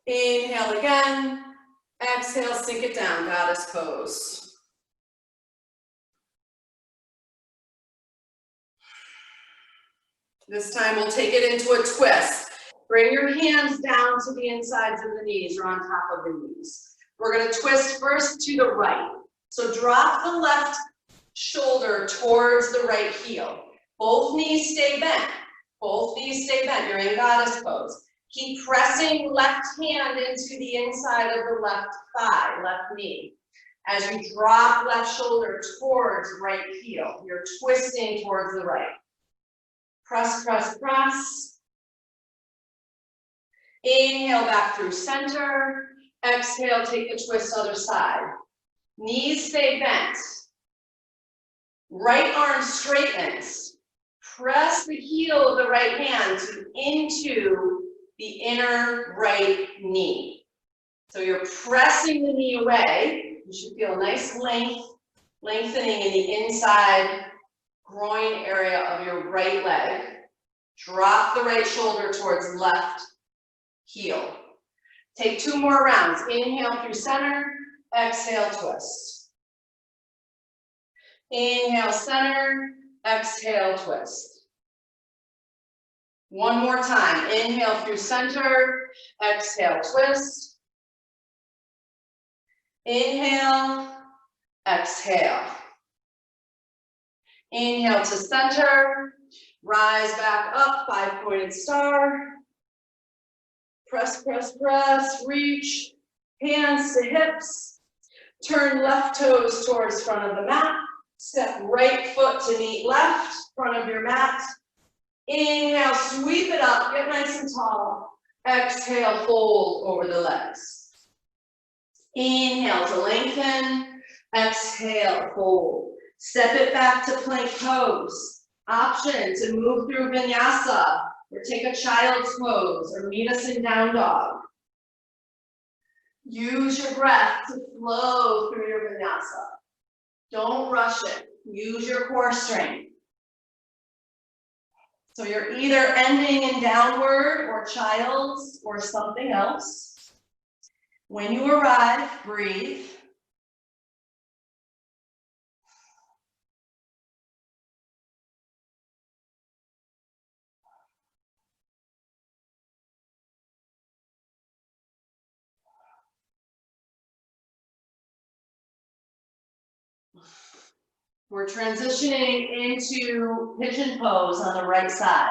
Inhale again, exhale, sink it down, goddess pose. This time we'll take it into a twist. Bring your hands down to the insides of the knees or on top of the knees. We're gonna twist first to the right. So drop the left shoulder towards the right heel. Both knees stay bent. Both knees stay bent. You're in goddess pose. Keep pressing left hand into the inside of the left thigh, left knee. As you drop left shoulder towards right heel, you're twisting towards the right. Press, press, press. Inhale back through center. Exhale, take the twist other side. Knees stay bent. Right arm straightens. Press the heel of the right hand into the inner right knee. So you're pressing the knee away. You should feel a nice lengthening in the inside groin area of your right leg. Drop the right shoulder towards left heel. Take 2 more rounds. Inhale through center, exhale, twist. Inhale, center, exhale, twist. One more time. Inhale through center, exhale, twist. Inhale, exhale. Inhale to center, rise back up, 5-pointed star. Press, press, press, reach, hands to hips. Turn left toes towards front of the mat. Step right foot to meet left, front of your mat. Inhale, sweep it up, get nice and tall. Exhale, fold over the legs. Inhale to lengthen, exhale, fold. Step it back to plank pose. Option to move through vinyasa, or take a child's pose, or meet us in down dog. Use your breath to flow through your vinyasa. Don't rush it. Use your core strength. So you're either ending in downward or child's or something else. When you arrive, breathe. We're transitioning into pigeon pose on the right side.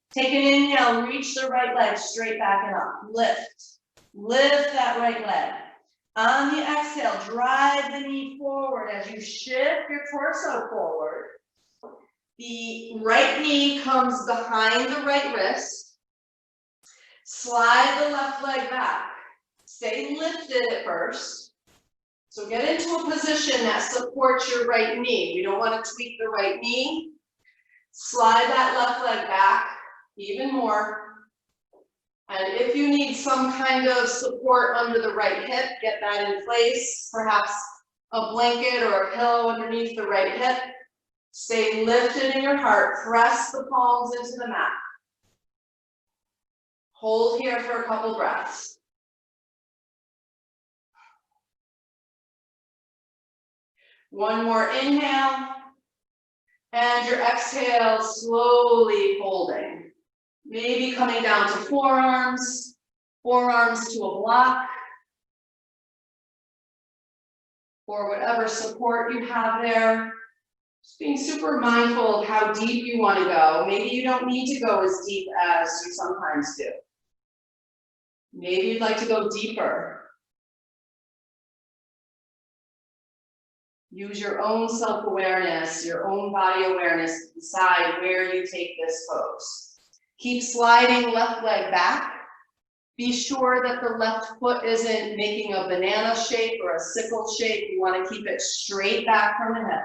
Take an inhale, reach the right leg straight back and up. Lift. Lift that right leg. On the exhale, drive the knee forward as you shift your torso forward. The right knee comes behind the right wrist. Slide the left leg back. Stay lifted at first. So get into a position that supports your right knee. You don't want to tweak the right knee. Slide that left leg back even more. And if you need some kind of support under the right hip, get that in place. Perhaps a blanket or a pillow underneath the right hip. Stay lifted in your heart. Press the palms into the mat. Hold here for a couple breaths. One more inhale, and your exhale, slowly folding. Maybe coming down to forearms to a block, or whatever support you have there. Just being super mindful of how deep you want to go. Maybe you don't need to go as deep as you sometimes do. Maybe you'd like to go deeper. Use your own self-awareness, your own body awareness to decide where you take this pose. Keep sliding left leg back. Be sure that the left foot isn't making a banana shape or a sickle shape. You want to keep it straight back from the hip.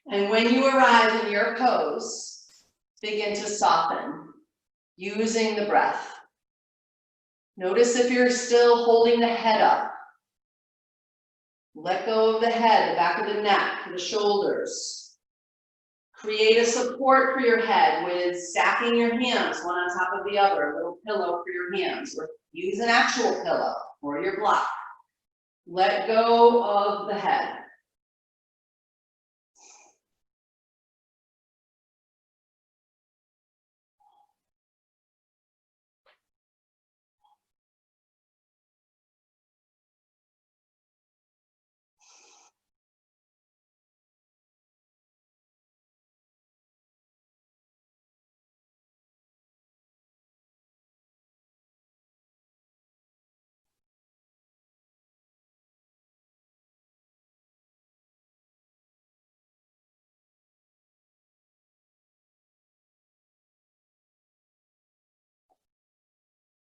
And when you arrive in your pose, begin to soften using the breath. Notice if you're still holding the head up. Let go of the head, the back of the neck, the shoulders. Create a support for your head with stacking your hands one on top of the other, a little pillow for your hands, or use an actual pillow or your block. Let go of the head.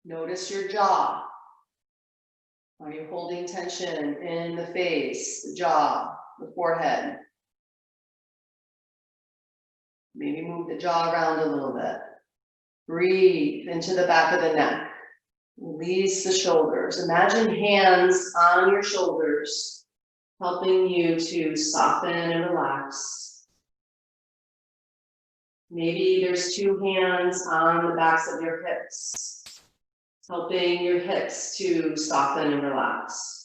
Notice your jaw. Are you holding tension in the face, the jaw, the forehead? Maybe move the jaw around a little bit. Breathe into the back of the neck. Release the shoulders. Imagine hands on your shoulders, helping you to soften and relax. Maybe there's two hands on the backs of your hips, helping your hips to soften and relax.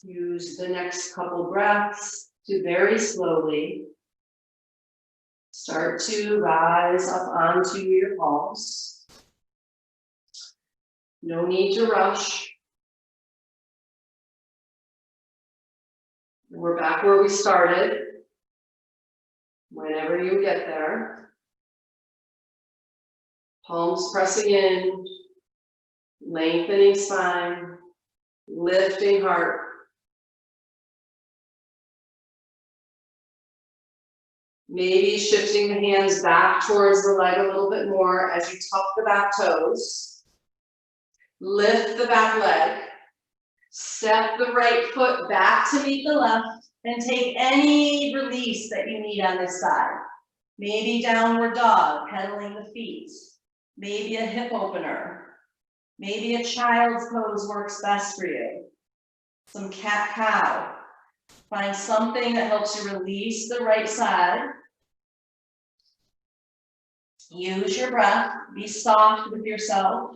Use the next couple breaths to very slowly start to rise up onto your palms. No need to rush. We're back where we started. Whenever you get there. Palms pressing in, lengthening spine, lifting heart. Maybe shifting the hands back towards the leg a little bit more as you tuck the back toes. Lift the back leg. Step the right foot back to meet the left and take any release that you need on this side. Maybe downward dog, pedaling the feet. Maybe a hip opener. Maybe a child's pose works best for you. Some cat-cow. Find something that helps you release the right side. Use your breath. Be soft with yourself.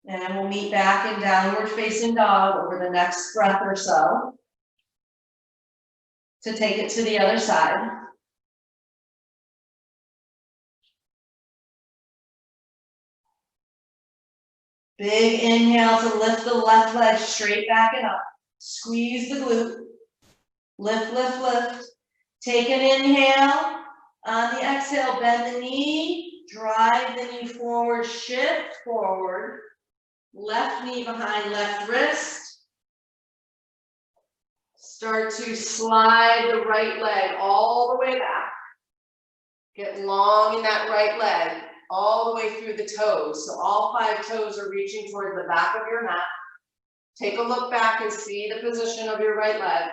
And we'll meet back in downward facing dog over the next breath or so to take it to the other side. Big inhale to lift the left leg straight back and up. Squeeze the glute. Lift, lift, lift. Take an inhale. On the exhale, bend the knee. Drive the knee forward. Shift forward. Left knee behind left wrist. Start to slide the right leg all the way back. Get long in that right leg. all the way through the toes. So all 5 toes are reaching toward the back of your mat. Take a look back and see the position of your right leg.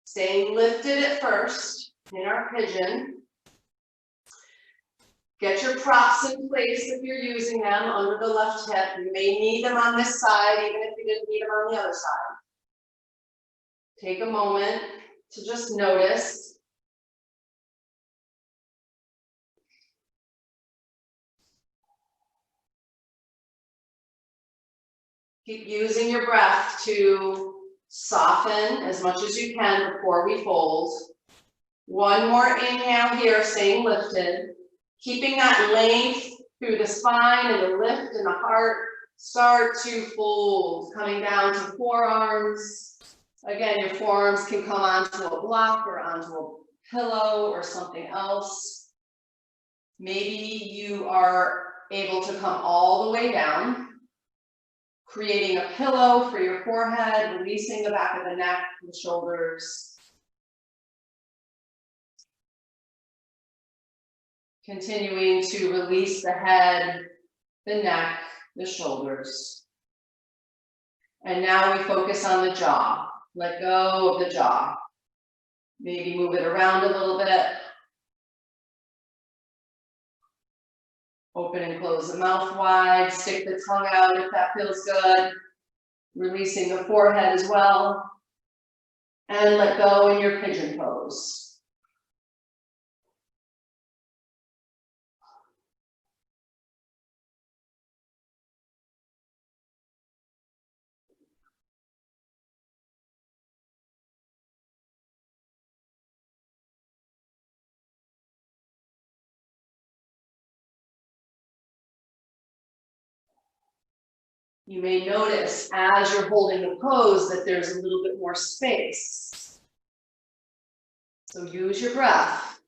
Staying lifted at first in our pigeon. Get your props in place if you're using them under the left hip. You may need them on this side, even if you didn't need them on the other side. Take a moment to just notice. Keep using your breath to soften as much as you can before we fold. One more inhale here, staying lifted. Keeping that length through the spine and the lift in the heart. Start to fold, coming down to forearms. Again, your forearms can come onto a block or onto a pillow or something else. Maybe you are able to come all the way down. Creating a pillow for your forehead, releasing the back of the neck, the shoulders. Continuing to release the head, the neck, the shoulders. And now we focus on the jaw. Let go of the jaw. Maybe move it around a little bit. Open and close the mouth wide, stick the tongue out if that feels good. Releasing the forehead as well. And let go in your pigeon pose. You may notice as you're holding the pose that there's a little bit more space. So use your breath.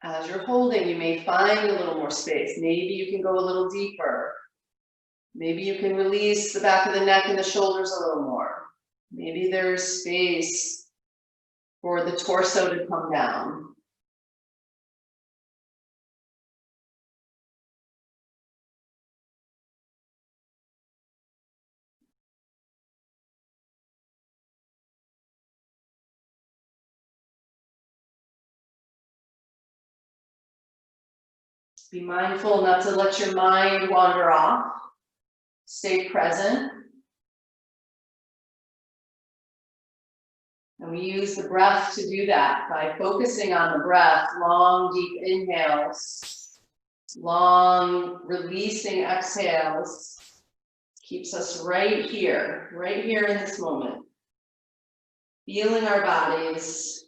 As you're holding, you may find a little more space. Maybe you can go a little deeper. Maybe you can release the back of the neck and the shoulders a little more. Maybe there's space for the torso to come down. Be mindful not to let your mind wander off. Stay present. And we use the breath to do that by focusing on the breath, long, deep inhales, long, releasing exhales. Keeps us right here in this moment. Feeling our bodies.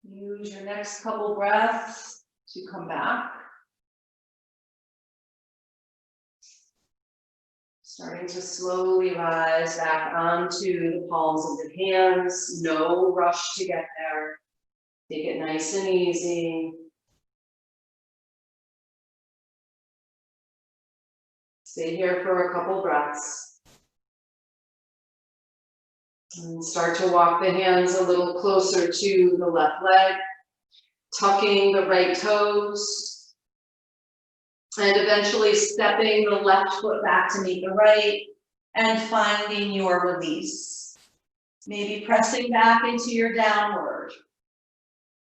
Use your next couple breaths to come back. Starting to slowly rise back onto the palms of the hands. No rush to get there. Take it nice and easy. Stay here for a couple breaths. And start to walk the hands a little closer to the left leg, tucking the right toes, And eventually stepping the left foot back to meet the right and finding your release. Maybe pressing back into your downward.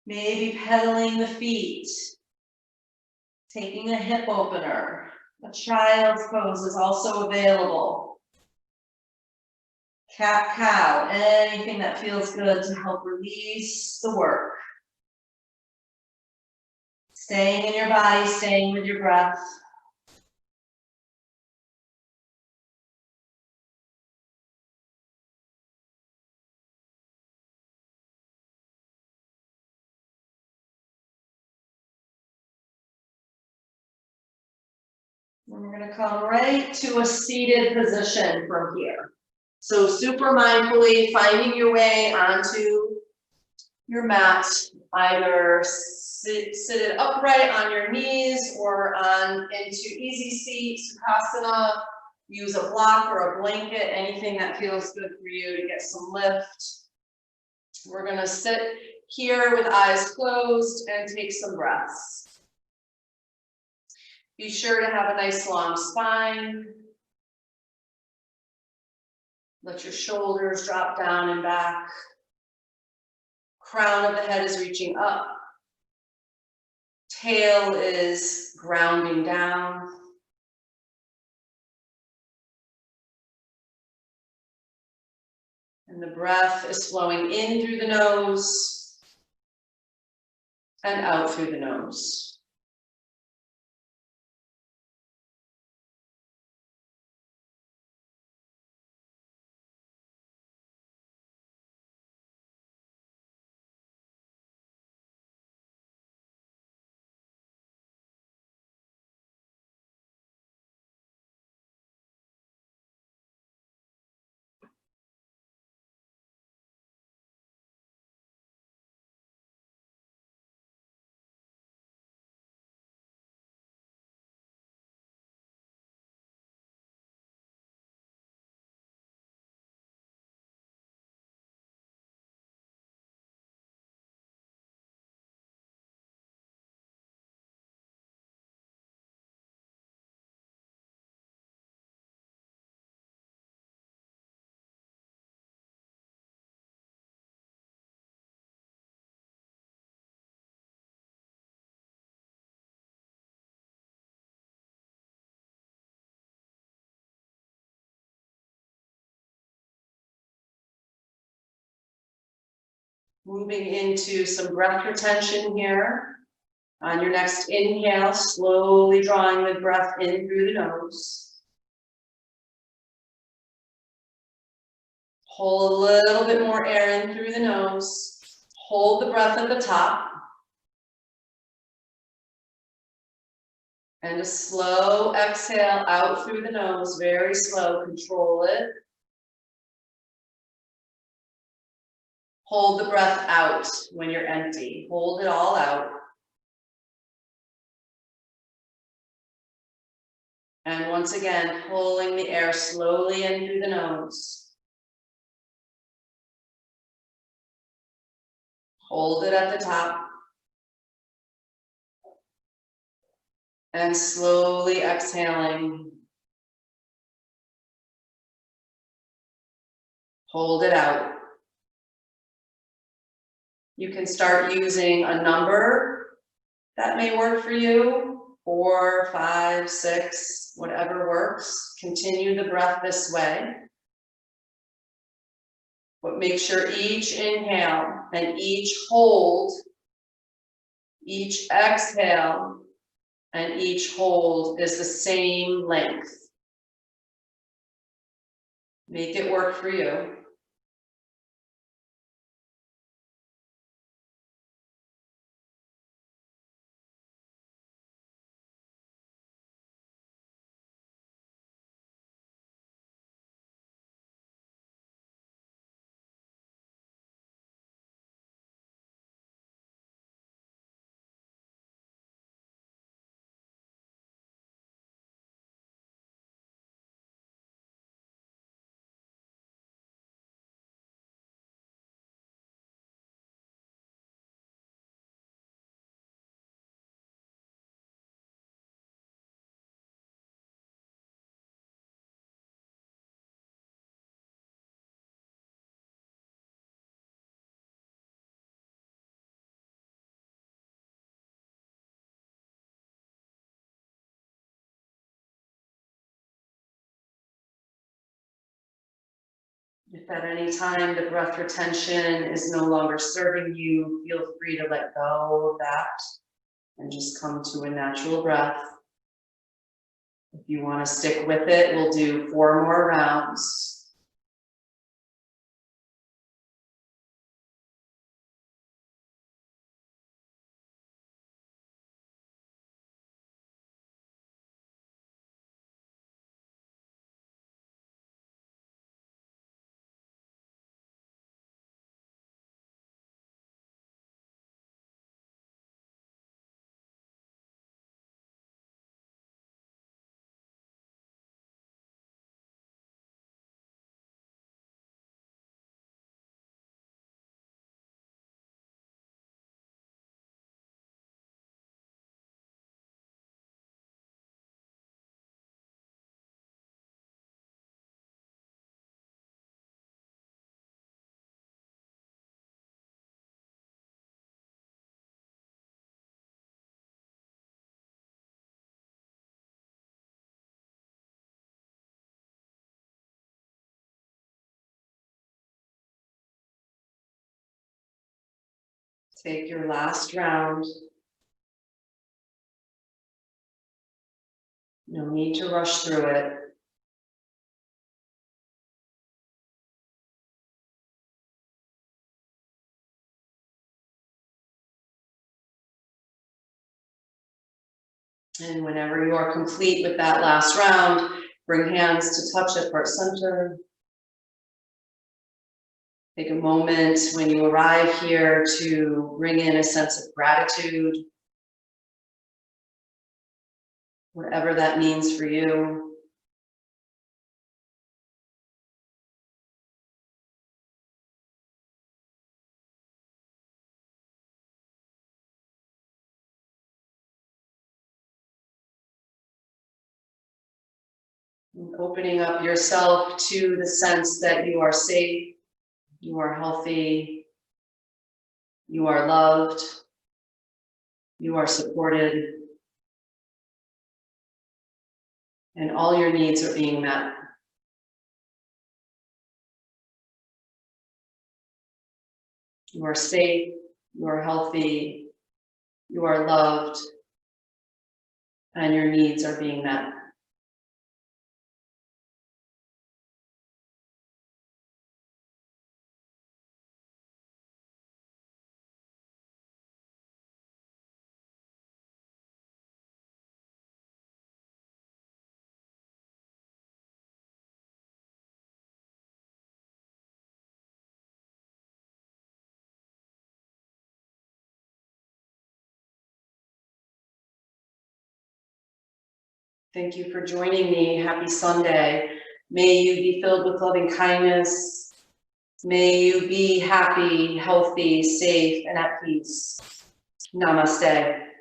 Maybe pedaling the feet. Taking a hip opener. A child's pose is also available. Cat cow, anything that feels good to help release the work. Staying in your body, staying with your breath. And we're going to come right to a seated position from here. So super mindfully finding your way onto your mat, either seated upright on your knees or into easy seat, Sukhasana. Use a block or a blanket, anything that feels good for you to get some lift. We're going to sit here with eyes closed and take some breaths. Be sure to have a nice long spine. Let your shoulders drop down and back. Crown of the head is reaching up. Tail is grounding down. And the breath is flowing in through the nose and out through the nose. Moving into some breath retention here. On your next inhale, slowly drawing the breath in through the nose. Pull a little bit more air in through the nose. Hold the breath at the top. And a slow exhale out through the nose, very slow, control it. Hold the breath out when you're empty. Hold it all out. And once again, pulling the air slowly in through the nose. Hold it at the top. And slowly exhaling. Hold it out. You can start using a number that may work for you, 4, 5, 6, whatever works. Continue the breath this way. But make sure each inhale and each hold, each exhale and each hold is the same length. Make it work for you. If at any time the breath retention is no longer serving you, feel free to let go of that and just come to a natural breath. If you want to stick with it, we'll do 4 more rounds. Take your last round. No need to rush through it. And whenever you are complete with that last round, bring hands to touch at heart center. Take a moment when you arrive here to bring in a sense of gratitude, whatever that means for you. And opening up yourself to the sense that you are safe, you are healthy, you are loved, you are supported, and all your needs are being met. You are safe, you are healthy, you are loved, and your needs are being met. Thank you for joining me. Happy Sunday. May you be filled with loving kindness. May you be happy, healthy, safe, and at peace. Namaste.